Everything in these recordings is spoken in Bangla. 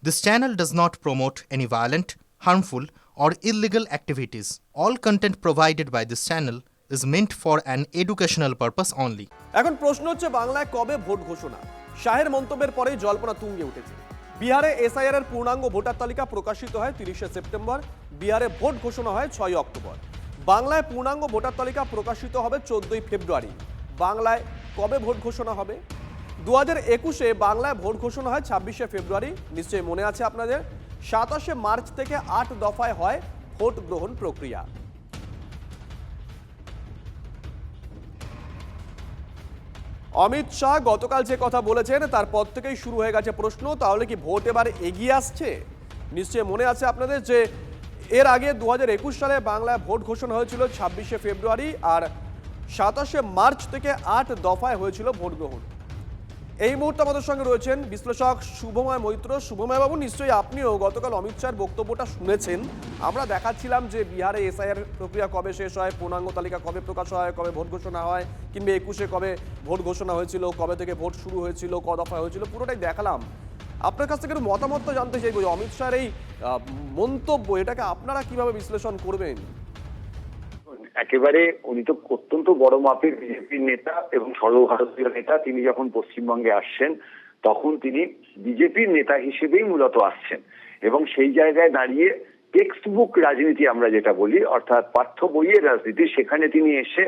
This channel does not promote any violent, harmful, or illegal activities. All content provided by this channel is meant for an educational purpose only. এখন প্রশ্ন হচ্ছে বাংলায় কবে ভোট ঘোষণা? শাহের মন্তব্যের পরেই জল্পনা তুঙ্গে উঠেছে। বিহারে এসআইআর এর পূর্ণাঙ্গ ভোটার তালিকা প্রকাশিত হয় 30শে সেপ্টেম্বর, বিহারে ভোট ঘোষণা হয় 6 অক্টোবর। বাংলায় পূর্ণাঙ্গ ভোটার তালিকা প্রকাশিত হবে 14ই ফেব্রুয়ারি। বাংলায় কবে ভোট ঘোষণা হবে? 2021-এ বাংলায় ভোট ঘোষণা হয় 26শে ফেব্রুয়ারি, নিশ্চয়ই মনে আছে আপনাদের। 27শে মার্চ থেকে 8 দফায় হয় ভোট গ্রহণ প্রক্রিয়া। অমিত শাহ গতকাল যে কথা বলেছেন তারপর থেকেই শুরু হয়ে গেছে প্রশ্ন, তাহলে কি ভোট এবার এগিয়ে আসছে? নিশ্চয়ই মনে আছে আপনাদের যে এর আগে 2021 সালে বাংলায় ভোট ঘোষণা হয়েছিল 26শে ফেব্রুয়ারি, আর 27শে মার্চ থেকে 8 দফায় হয়েছিল ভোট গ্রহণ। এই মুহূর্তে আমাদের সঙ্গে রয়েছেন বিশ্লেষক শুভময় মৈত্র। শুভময় বাবু, নিশ্চয়ই আপনিও গতকাল অমিত শাহের বক্তব্যটা শুনেছেন। আমরা দেখাচ্ছিলাম যে বিহারে এসআইআর প্রক্রিয়া কবে শেষ হয়, পূর্ণাঙ্গ তালিকা কবে প্রকাশ হয়, কবে ভোট ঘোষণা হয়, কিংবা 21-এ কবে ভোট ঘোষণা হয়েছিল, কবে থেকে ভোট শুরু হয়েছিল, ক দফা হয়েছিল, পুরোটাই দেখালাম। আপনার কাছ থেকে একটু মতামত জানতে চাইব যে অমিত শাহের এই মন্তব্য, এটাকে আপনারা কিভাবে বিশ্লেষণ করবেন? একেবারে উনি তো অত্যন্ত বড় মাপের বিজেপির নেতা এবং সর্বভারতীয় নেতা। তিনি যখন পশ্চিমবঙ্গে আসছেন তখন তিনি বিজেপির নেতা হিসেবেই মূলত আসছেন, এবং সেই জায়গায় দাঁড়িয়ে টেক্সট বুক রাজনীতি আমরা যেটা বলি, অর্থাৎ পাঠ্য বইয়ের রাজনীতি, সেখানে তিনি এসে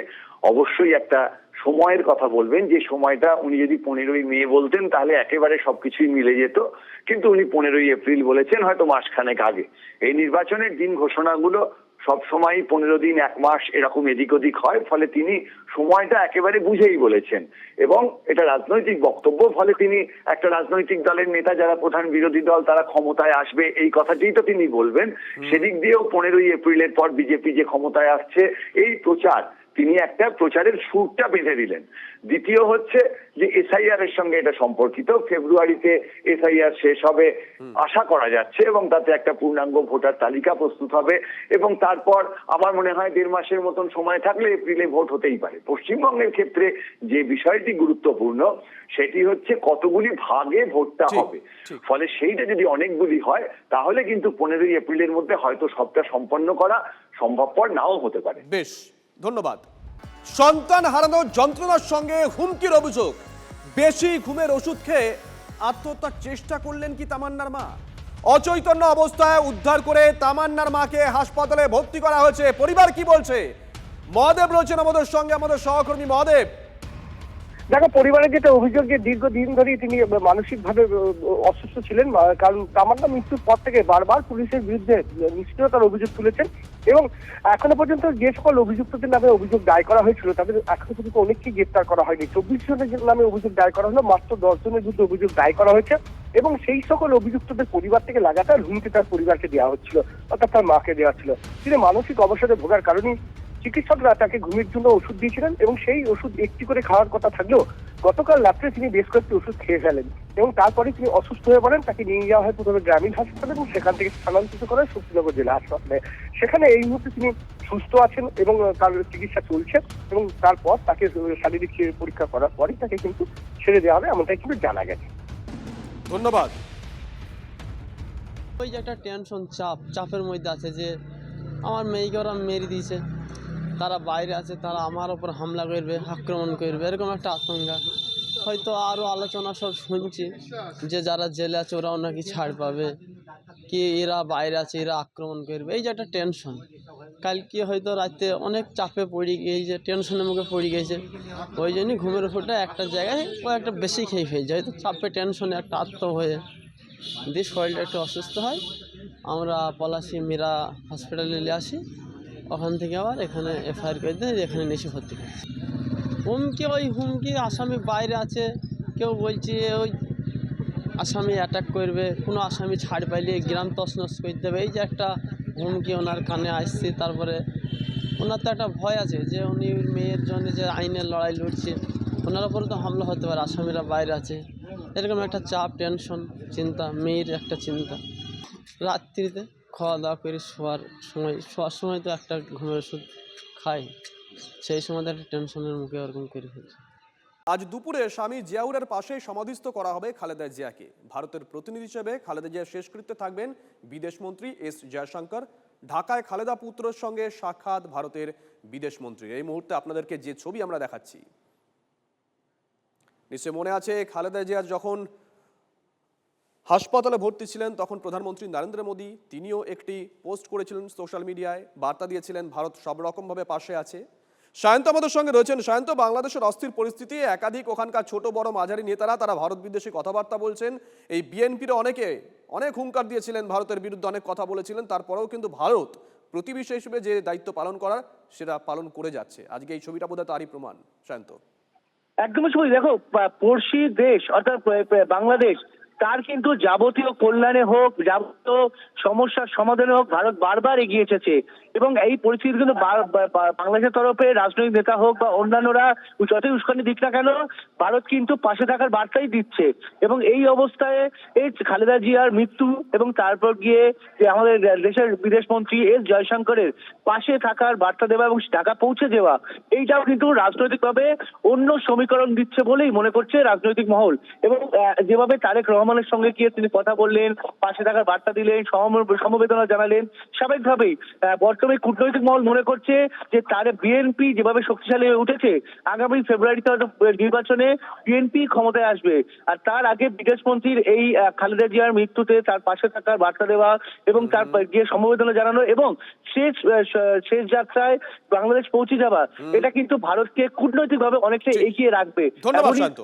অবশ্যই একটা সময়ের কথা বলবেন, যে সময়টা উনি যদি 15ই মে বলতেন তাহলে একেবারে সবকিছুই মিলে যেত, কিন্তু উনি 15ই এপ্রিল বলেছেন, হয়তো মাসখানেক আগে। এই নির্বাচনের দিন ঘোষণাগুলো সবসময় 15 দিন, 1 মাস এরকম এদিক ওদিক হয়, ফলে তিনি সময়টা একেবারে বুঝেই বলেছেন, এবং এটা রাজনৈতিক বক্তব্য। ফলে তিনি একটা রাজনৈতিক দলের নেতা, যারা প্রধান বিরোধী দল তারা ক্ষমতায় আসবে এই কথাটাই তো তিনি বলবেন। সেদিক দিয়েও 15ই এপ্রিলের পর বিজেপি যে ক্ষমতায় আসছে এই প্রচার, তিনি একটা প্রচারের সুরটা বেঁধে দিলেন। দ্বিতীয় হচ্ছে যে এসআইআর এর সঙ্গে এটা সম্পর্কিত। ফেব্রুয়ারিতে এসআইআর শেষ হবে আশা করা যাচ্ছে, এবং তাতে একটা পূর্ণাঙ্গ ভোটার তালিকা প্রস্তুত হবে, এবং তারপর আমার মনে হয় 1.5 মাসের মতন সময় থাকলে এপ্রিলে ভোট হতেই পারে। পশ্চিমবঙ্গের ক্ষেত্রে যে বিষয়টি গুরুত্বপূর্ণ সেটি হচ্ছে কতগুলি ভাগে ভোটটা হবে। ফলে সেইটা যদি অনেকগুলি হয় তাহলে কিন্তু 15ই এপ্রিলের মধ্যে হয়তো সবটা সম্পন্ন করা সম্ভবপর নাও হতে পারে। বেশ, ধন্যবাদ। সন্তান হারানোর যন্ত্রণার সঙ্গে হুমকির অভিযোগ। বেশি ঘুমের ওষুধ খেয়ে আত্মহত্যার চেষ্টা করলেন কি তামান্নার মা? অচৈতন্য অবস্থায় উদ্ধার করে তামান্নার মাকে হাসপাতালে ভর্তি করা হয়েছে। পরিবার কি বলছে? মহাদেব রয়েছেন আমাদের সঙ্গে, আমাদের সহকর্মী মহাদেব। দেখো, পরিবারের যেটা অভিযোগ যে দীর্ঘদিন ধরেই তিনি মানসিকভাবে অসুস্থ ছিলেন, কারণ তামান্না মৃত্যুর পর থেকে বারবার পুলিশের বিরুদ্ধে নিষ্ক্রিয়তার অভিযোগ তুলেছেন, এবং এখনো পর্যন্ত যে সকল অভিযুক্তদের নামে অভিযোগ দায়ের করা হয়েছিল তাদের এখনো পর্যন্ত অনেককে গ্রেপ্তার করা হয়নি। 24 জনের নামে অভিযোগ দায়ের করা হলো, মাত্র 10 জনের বিরুদ্ধে অভিযোগ দায়ের করা হয়েছে, এবং সেই সকল অভিযুক্তদের পরিবার থেকে লাগাতার হুমকি তার পরিবারকে দেওয়া হচ্ছিল, অর্থাৎ তার মাকে দেওয়া ছিল। তিনি মানসিক অবসাদে ভোগার কারণেই চিকিৎসকরা তাকে ঘুমের জন্য ওষুধ দিয়েছিলেন, এবং সেই ওষুধ একটি করে খাওয়ার কথা থাকলেও গতকাল রাত্রে তিনি বেশ কয়েকটি ওষুধ খেয়ে ফেলেন, এবং তারপরে তিনি অসুস্থ হয়ে পড়েন। তাকে নিয়ে যাওয়া হয় প্রথমে গ্রামীণ হাসপাতালে, এবং সেখান থেকে স্থানান্তরিত করা হয় শক্তিনগর জেলা হাসপাতালে। সেখানে এই মুহূর্তে তিনি সুস্থ আছেন এবং তার চিকিৎসা চলছে, এবং তারপর তাকে শারীরিক পরীক্ষা করার পরই তাকে কিন্তু ছেড়ে দেওয়া হবে, এমনটাই কিন্তু জানা গেছে। ধন্যবাদ। ওই যে একটা টেনশন, চাপের মধ্যে আছে যে আমার মেয়েকে ওরা মেরে দিয়েছে, তারা বাইরে আছে, তারা আমার ওপর হামলা করবে, আক্রমণ করবে, এরকম একটা আশঙ্কা। হয়তো আরও আলোচনা সব শুনছি যে যারা জেলে আছে ওরাও নাকি ছাড় পাবে, কি এরা বাইরে আছে এরা আক্রমণ করবে, এই যে একটা টেনশন। কালকে হয়তো রাতে অনেক চাপে পড়ে গিয়ে যে টেনশনের মুখে পড়ে গিয়েছে, ওই জন্যই ঘুমের ওষুধটা একটা জায়গায় ও একটা বেশি খেয়ে ফেলছে, হয়তো চাপে টেনশনে একটা আত্ম হয়ে দিয়ে শরীরটা একটু অসুস্থ হয়। আমরা পলাশী মীরা হসপিটালে নিয়ে আসি, ওখান থেকে আবার এখানে এফআইআর করে দিয়ে এখানে নিচে ভর্তি করছি। হুমকি আসামি বাইরে আছে, কেউ বলছে ওই আসামি অ্যাটাক করবে, কোনো আসামি ছাড় পাইলে গ্রাম তছনছ করে দেবে, এই যে একটা হুমকি ওনার কানে আসছে। তারপরে ওনার তো একটা ভয় আছে যে উনি মেয়ের জন্য যে আইনের লড়াই লড়ছে, ওনার উপরে তো হামলা হতে পারে, আসামিরা বাইরে আছে, এরকম একটা চাপ, টেনশন, চিন্তা, মেয়ের একটা চিন্তা। রাত্রিতে খাওয়া দাওয়া করে শোয়ার সময় তো একটা ঘুমের ওষুধ খাই, সেই সময় একটা টেনশনের মুখে ওরকম করে ফেলছে। আজ দুপুরে স্বামী জিয়াউরের পাশে সমাধিস্থ করা হবে খালেদা জিয়াকে। ভারতের প্রতিনিধি হিসেবে খালেদা জিয়ার শেষকৃত্যে থাকবেন বিদেশমন্ত্রী এস জয়শঙ্কর। ঢাকায় খালেদা পুত্রের সঙ্গে সাক্ষাৎ ভারতের বিদেশমন্ত্রী। এই মুহূর্তে আপনাদেরকে যে ছবি আমরা দেখাচ্ছি, নিশ্চয় মনে আছে খালেদা জিয়া যখন হাসপাতালে ভর্তি ছিলেন তখন প্রধানমন্ত্রী নরেন্দ্র মোদী তিনিও একটি পোস্ট করেছিলেন সোশ্যাল মিডিয়ায়, বার্তা দিয়েছিলেন ভারত সব রকমভাবে পাশে আছে। সায়ন্ত আমাদের সঙ্গে রয়েছেন। সায়ন্ত, বাংলাদেশের অস্থির পরিস্থিতি, একাধিক ওখানকার ছোট বড় মাঝারি নেতারা তারা ভারত বিদ্বেষী কথাবার্তা বলছেন। এই বিএনপির অনেক হুঙ্কার দিয়েছিলেন, ভারতের বিরুদ্ধে অনেক কথা বলেছিলেন, তারপরেও কিন্তু ভারত প্রতিবেশী হিসেবে যে দায়িত্ব পালন করার সেটা পালন করে যাচ্ছে। আজকে এই ছবিটা বোধহয় তারই প্রমাণ। সায়ন্ত, একদমই সময় দেখো, পড়শি দেশ অর্থাৎ বাংলাদেশ, তার কিন্তু যাবতীয় কল্যাণে হোক, যাবতীয় সমস্যার সমাধানে হোক, ভারত বারবার এগিয়ে এসেছে। এবং এই পরিস্থিতি কিন্তু বাংলাদেশের তরফে রাজনৈতিক নেতা হোক বা অন্যান্যরা যতই উস্কানি দিক না কেন, ভারত কিন্তু পাশে থাকার বার্তাই দিচ্ছে। এবং এই অবস্থায় এই খালেদা জিয়ার মৃত্যু এবং তারপর গিয়ে যে আমাদের দেশের বিদেশমন্ত্রী এস জয়শঙ্করের পাশে থাকার বার্তা দেওয়া এবং ঢাকা পৌঁছে দেওয়া, এইটাও কিন্তু রাজনৈতিকভাবে অন্য সমীকরণ দিচ্ছে বলেই মনে করছে রাজনৈতিক মহল। এবং যেভাবে তারেক রহমানের সঙ্গে গিয়ে তিনি কথা বললেন, পাশে থাকার বার্তা দিলেন, সমবেদনা জানালেন, স্বাভাবিকভাবেই বর্তমানে কূটনৈতিক মহল মনে করছে যে তার বিএনপি যেভাবে শক্তিশালী হয়ে উঠেছে, আগামী ফেব্রুয়ারিতে নির্বাচনে বিএনপি ক্ষমতায় আসবে। আর তার আগে বিদেশমন্ত্রীর এই খালেদা জিয়ার মৃত্যুতে তার পাশে থাকার বার্তা দেওয়া এবং তার গিয়ে সমবেদনা জানানো এবং শেষ যাত্রায় বাংলাদেশ পৌঁছে যাওয়া, এটা কিন্তু ভারতকে কূটনৈতিকভাবে অনেকটা এগিয়ে রাখবে। ধন্যবাদ শান্ত।